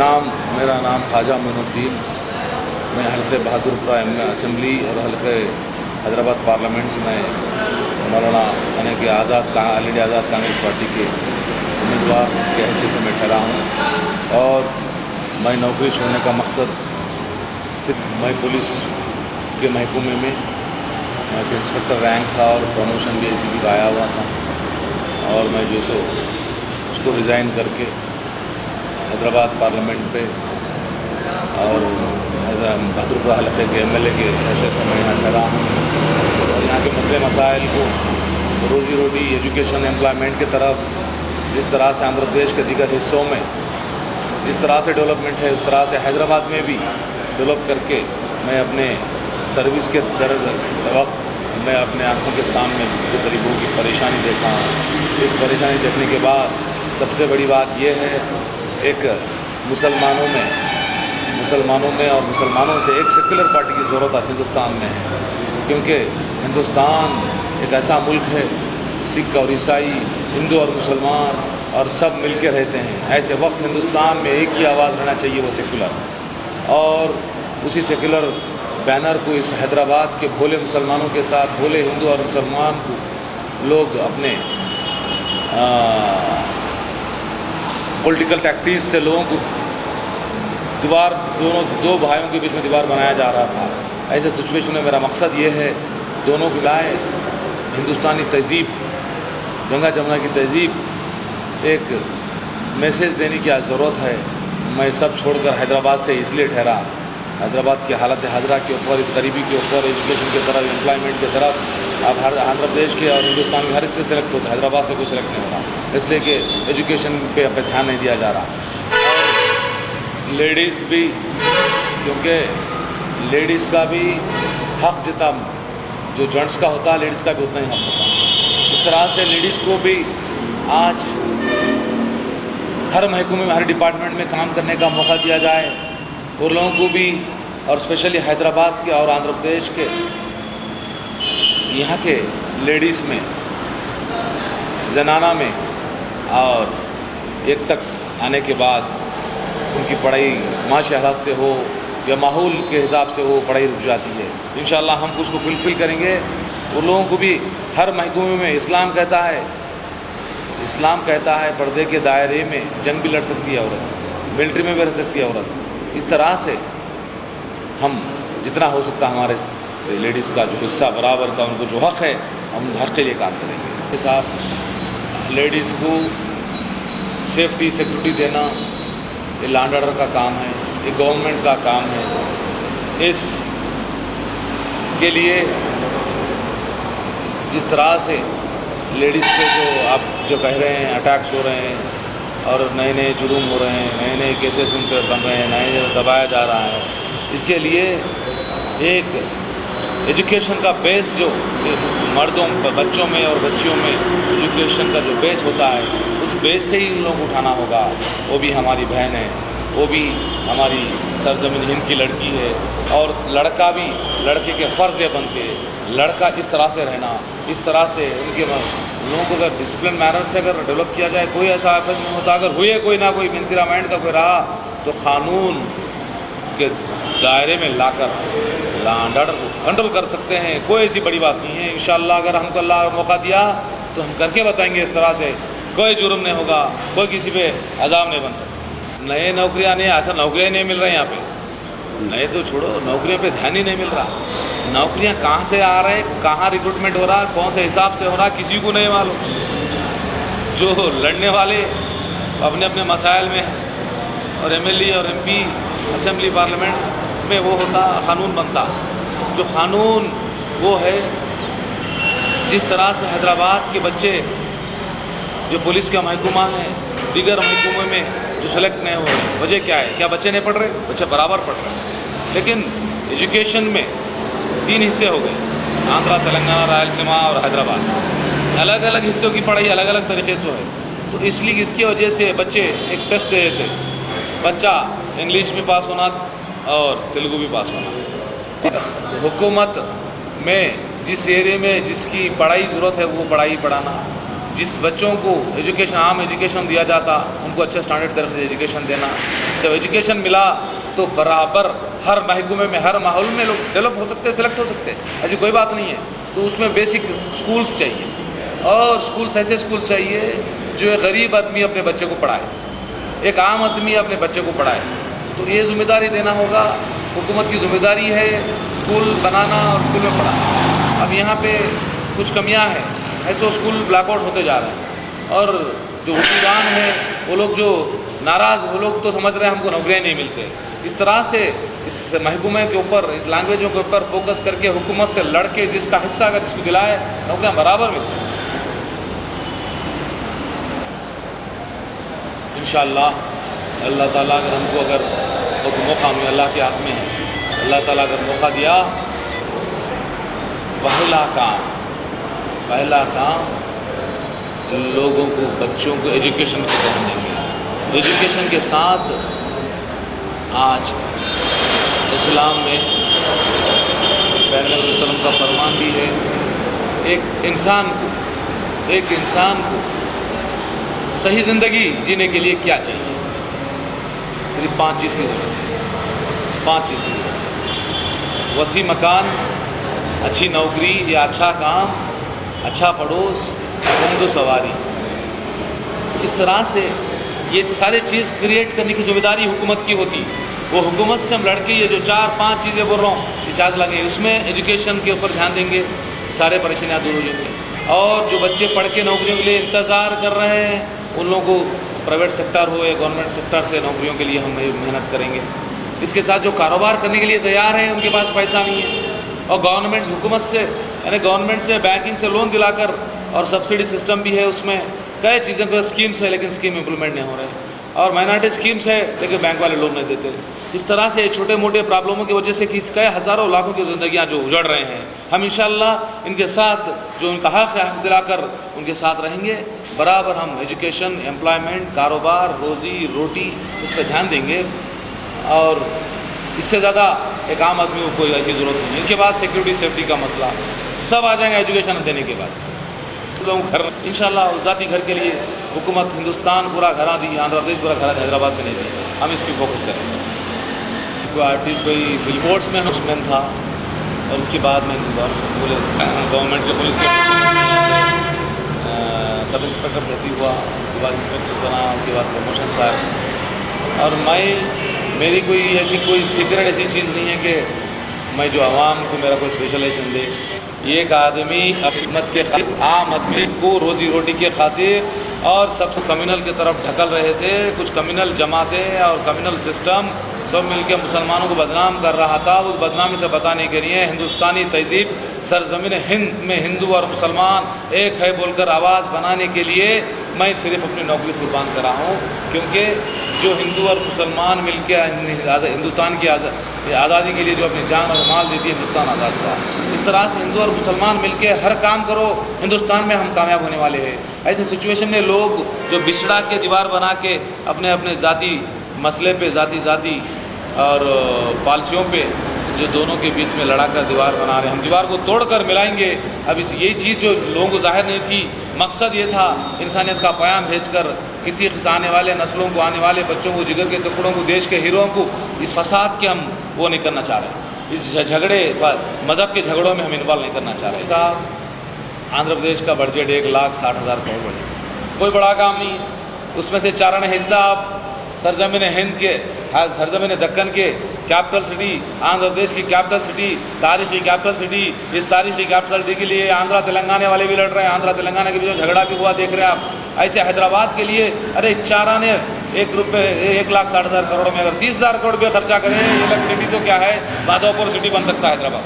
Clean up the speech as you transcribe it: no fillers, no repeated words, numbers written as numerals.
मेरा नाम ख्वाजा मोइनुद्दीन। मैं हल्के बहादुरपुरा असम्बली और हल्के हैदराबाद पार्लियामेंट से मैं मौलाना यानी कि ऑल इंडिया आज़ाद कांग्रेस पार्टी के उम्मीदवार के हैसियत से मैं ठहरा हूँ। और मैं नौकरी छोड़ने का मकसद सिर्फ मैं पुलिस के महकमे में मैं इंस्पेक्टर रैंक था और प्रमोशन भी ACP का आया हुआ था, और मैं जो सो उसको रिज़ाइन करके हैदराबाद पार्लियामेंट पे और बहादुरपुरा हल्के के MLA के हैसियत से मैं यहाँ ठहरा हूँ। और यहाँ के मसले मसाइल को रोज़ी रोटी, एजुकेशन, एम्प्लॉयमेंट की तरफ जिस तरह से आंध्र प्रदेश के दीगर हिस्सों में जिस तरह से डेवलपमेंट है, उस तरह से हैदराबाद में भी डेवलप करके मैं अपने सर्विस के वक्त मैं अपने आंखों के सामने जो गरीबों की परेशानी देखा हूँ। इस परेशानी देखने के बाद सबसे बड़ी बात यह है, एक मुसलमानों में और मुसलमानों से एक सेकुलर पार्टी की ज़रूरत आज हिंदुस्तान में है, क्योंकि हिंदुस्तान एक ऐसा मुल्क है, सिख और ईसाई, हिंदू और मुसलमान और सब मिलकर रहते हैं। ऐसे वक्त हिंदुस्तान में एक ही आवाज़ रहना चाहिए, वो सेकुलर। और उसी सेकुलर बैनर को इस हैदराबाद के भोले मुसलमानों के साथ, भोले हिंदू और मुसलमान को लोग अपने पॉलिटिकल टैक्टिक्स से लोगों को दो भाइयों के बीच में दीवार बनाया जा रहा था। ऐसे सिचुएशन में मेरा मकसद ये है, दोनों को लाए हिंदुस्तानी तहज़ीब, गंगा जमुना की तहज़ीब, एक मैसेज देने की आज ज़रूरत है। मैं सब छोड़कर हैदराबाद से इसलिए ठहरा, हैदराबाद की हालत हाजरा के ऊपर, इस गरीबी के ऊपर, एजुकेशन की तरफ, एम्प्लॉयमेंट की तरफ। अब हर आंध्र प्रदेश के और हिंदुस्तान के हर हिस्से सेलेक्ट होता है, हैदराबाद से कोई सेलेक्ट नहीं हो रहा, इसलिए कि एजुकेशन पे अब ध्यान नहीं दिया जा रहा। लेडीज़ भी, क्योंकि लेडीज़ का भी हक़ जितना जो जेंट्स का होता है, लेडीज़ का भी उतना ही हक़ होता है। इस तरह से लेडीज़ को भी आज हर महकमे में, हर डिपार्टमेंट में काम करने का मौका दिया जाए। और लोगों को भी, और स्पेशली हैदराबाद के और आंध्र प्रदेश के यहाँ के लेडीज़ में, जनाना में, और एक तक आने के बाद उनकी पढ़ाई माशी हालात से हो या माहौल के हिसाब से वो पढ़ाई रुक जाती है। इंशाअल्लाह हम उसको फुलफ़िल करेंगे। उन लोगों को भी हर महकमे में इस्लाम कहता है पर्दे के दायरे में जंग भी लड़ सकती है औरत, मिलिट्री में भी रह सकती है औरत। इस तरह से हम जितना हो सकता हमारे से लेडीज़ का जो हिस्सा बराबर का, उनको जो हक़ है, हम हक़ के लिए काम करेंगे। इस साथ लेडीज़ को सेफ्टी, सिक्योरिटी देना ये लॉ एंड ऑर्डर का काम है, ये गवर्नमेंट का काम है। इस के लिए जिस तरह से लेडीज़ पे जो आप जो कह रहे हैं अटैक्स हो रहे हैं और नए नए जुर्म हो रहे हैं, नए नए केसेस उन पर बन रहे हैं, नए दबाया जा रहा है, इसके लिए एक एजुकेशन का बेस जो मर्दों, बच्चों में और बच्चियों में एजुकेशन का जो बेस होता है, उस बेस से ही उन लोगों को उठाना होगा। वो भी हमारी बहन है, वो भी हमारी सरजमीन हिंद की लड़की है, और लड़का भी लड़के के फ़र्ज़ है बनते, लड़का इस तरह से रहना, इस तरह से उनके लोगों को अगर डिसिप्लिन मैनर से अगर डेवलप किया जाए, कोई ऐसा ऑफेंस नहीं होता। अगर हुए कोई ना कोई मिनसिरामेंट का कोई रहा, तो क़ानून के दायरे में लाकर लॉ एंड ऑर्डर को कंट्रोल कर सकते हैं। कोई ऐसी बड़ी बात नहीं है। इंशाअल्लाह अगर हमको अल्लाह मौका दिया तो हम करके बताएंगे। इस तरह से कोई जुर्म नहीं होगा, कोई किसी पे अज़ाब नहीं बन सकता। नए नौकरियाँ नहीं, ऐसा नौकरियाँ नहीं मिल रही यहाँ पे। नए तो छोड़ो, नौकरियों पे ध्यान ही नहीं मिल रहा। नौकरियाँ कहाँ से आ रहे, कहाँ रिक्रूटमेंट हो रहा, कौन से हिसाब से हो रहा, किसी को नहीं मालूम। जो लड़ने वाले अपने अपने मसाइल में हैं, और MLA और MP असेंबली पार्लियामेंट में वो होता, क़ानून बनता। जो क़ानून वो है, जिस तरह से हैदराबाद के बच्चे जो पुलिस का महकमा है, दीगर महकमे में जो सेलेक्ट नहीं हो रहे, वजह क्या है? क्या बच्चे नहीं पढ़ रहे? बच्चे बराबर पढ़ रहे हैं, लेकिन एजुकेशन में 3 हिस्से हो गए, आंध्रा, तेलंगाना, रायलसीमा और हैदराबाद। अलग अलग हिस्सों की पढ़ाई अलग अलग तरीके से है। तो इसलिए इसकी वजह से बच्चे एक टेस्ट दे देते, बच्चा इंग्लिश में पास होना और तेलुगु भी पास होना। हुकूमत में जिस एरिया में जिसकी पढ़ाई ज़रूरत है वो पढ़ाई पढ़ाना, जिस बच्चों को एजुकेशन आम एजुकेशन दिया जाता उनको अच्छे स्टैंडर्ड तरफ से एजुकेशन देना। जब एजुकेशन मिला तो बराबर हर महकमे में हर माहौल में लोग डेवलप हो सकते, सेलेक्ट हो सकते, ऐसी कोई बात नहीं है। तो उसमें बेसिक स्कूल्स चाहिए और स्कूल्स ऐसे स्कूल्स चाहिए जो एक गरीब आदमी अपने बच्चे को पढ़ाए, एक आम आदमी अपने बच्चे को पढ़ाए। तो ये ज़िम्मेदारी देना होगा, हुकूमत की ज़िम्मेदारी है स्कूल बनाना और स्कूल में पढ़ाना। अब यहाँ पे कुछ कमियाँ हैं, ऐसे स्कूल ब्लैकआउट होते जा रहे हैं और जो हुक्मरान हैं वो लोग जो नाराज़, वो लोग तो समझ रहे हैं हमको नौकरियाँ नहीं मिलते। इस तरह से इस महकमे के ऊपर, इस लैंग्वेजों के ऊपर फोकस करके हुकूमत से लड़के जिसका हिस्सा अगर जिसको दिलाए नौकरियाँ बराबर मिलती हैं। इंशाअल्लाह अल्लाह ताला अगर हमको अगर मौका में अल्लाह के हाथ में है, अल्लाह ताला अगर मौका दिया, पहला काम लोगों को, बच्चों को एजुकेशन की तरफ देंगे। एजुकेशन के साथ आज इस्लाम में पैगंबर सल्लल्लाहु अलैहि वसल्लम का फरमान भी है, एक इंसान को सही ज़िंदगी जीने के लिए क्या चाहिए? सिर्फ 5 चीज़ की ज़रूरत है। 5 चीज़ की ज़रूरत है। वसी मकान, अच्छी नौकरी या अच्छा काम, अच्छा पड़ोस, घुमदो सवारी। इस तरह से ये सारे चीज़ क्रिएट करने की जिम्मेदारी हुकूमत की होती। वो हुकूमत से हम लड़के ये जो 4-5 चीज़ें बोल रहा हूँ, ये 4 लगे, उसमें एजुकेशन के ऊपर ध्यान देंगे, सारे परेशानियाँ दूर हो जाएंगे। और जो बच्चे पढ़ के नौकरियों के लिए इंतज़ार कर रहे हैं, उन लोगों को प्राइवेट सेक्टर हो या गवर्नमेंट सेक्टर से नौकरियों के लिए हम मेहनत करेंगे। इसके साथ जो कारोबार करने के लिए तैयार है, उनके पास पैसा नहीं है और गवर्नमेंट हुकूमत से यानी गवर्नमेंट से बैंकिंग से लोन दिलाकर और सब्सिडी सिस्टम भी है, उसमें कई चीज़ों को स्कीम्स है लेकिन स्कीम इम्प्लीमेंट नहीं हो रहे हैं, और माइनॉरिटी स्कीम्स है लेकिन बैंक वाले लोन नहीं देते। इस तरह से छोटे मोटे प्रॉब्लमों की वजह से कई हज़ारों लाखों की ज़िंदगियाँ जो उजड़ रहे हैं, हम इंशाअल्लाह इनके साथ जो उनका हक़ है, हक़ दिलाकर उनके साथ रहेंगे। बराबर हम एजुकेशन, एम्प्लॉयमेंट, कारोबार, रोज़ी रोटी, इस पर ध्यान देंगे। और इससे ज़्यादा एक आम आदमी को कोई ऐसी ज़रूरत नहीं है। इसके बाद सिक्योरिटी सेफ्टी का मसला सब आ जाएगा एजुकेशन देने के बाद। लोग घर इंशाअल्लाह ज़ाती घर के लिए हुकूमत हिंदुस्तान पूरा घरा दी, आंध्र प्रदेश पूरा घरा हैदराबाद में नहीं दी, हम इस पर फोकस करेंगे। कोई आर्टिस्ट कोई फिल्मोर्ट्स में मैन था और उसके बाद में गवर्नमेंट के पुलिस के सब इंस्पेक्टर भर्ती हुआ, उसके बाद इंस्पेक्टर्स बना, उसके बाद प्रमोशन आए। और मेरी कोई ऐसी कोई सीक्रेट ऐसी चीज़ नहीं है कि मैं जो आवाम को मेरा कोई स्पेशलाइजेशन दे। एक आदमी खिदमत के आम आदमी को रोज़ी रोटी के खातिर और सबसे कम्युनल की तरफ ढकल रहे थे। कुछ कम्युनल जमातें और कम्युनल सिस्टम सब मिलकर मुसलमानों को बदनाम कर रहा था। उस बदनामी से बचाने के लिए हिंदुस्तानी तहज़ीब सरज़मीन हिंद में हिंदू और मुसलमान एक है बोलकर आवाज़ बनाने के लिए मैं सिर्फ अपनी नौकरी कुर्बान कर रहा हूँ, क्योंकि जो हिंदू और मुसलमान मिलकर हिंदुस्तान की आज़ादी के लिए जो अपनी जान और माल देती है, हिंदुस्तान आज़ाद हुआ। इस तरह से हिंदू और मुसलमान मिलकर हर काम करो, हिंदुस्तान में हम कामयाब होने वाले हैं। ऐसे सिचुएशन में लोग जो बिछड़ा के दीवार बना के अपने अपने ज़ाती मसले पे ज़ाती और पॉलिसियों पे जो दोनों के बीच में लड़ा कर दीवार बना रहे हैं, हम दीवार को तोड़कर मिलाएंगे। अब यही चीज़ जो लोगों को ज़ाहिर नहीं थी, मकसद ये था इंसानियत का पैगाम भेजकर किसी आने वाले नस्लों को, आने वाले बच्चों को, जिगर के टुकड़ों को, देश के हीरों को इस फसाद के हम वो नहीं करना चाह रहे, इस झगड़े मज़हब के झगड़ों में हम इन्वॉल्व नहीं करना चाह रहे। था आंध्र प्रदेश का बजट 1,60,000 करोड़ बजट, कोई बड़ा काम नहीं। उसमें से 4 हिस्सा सरजमीन हिंद के, सरजमीन दक्कन के कैपिटल सिटी, आंध्र प्रदेश की कैपिटल सिटी, तारीखी कैपिटल सिटी, इस तारीखी कैपिटल सिटी के लिए आंध्रा तेलंगाना वाले भी लड़ रहे हैं। आंध्रा तेलंगाना के बीच झगड़ा भी हुआ, देख रहे हैं आप। ऐसे हैदराबाद के लिए अरे 4 ने 1,60,000 करोड़ में अगर 30,000 करोड़ रुपये खर्चा करें, ये लग सिटी तो क्या है, माधवपुर सिटी बन सकता है हैदराबाद।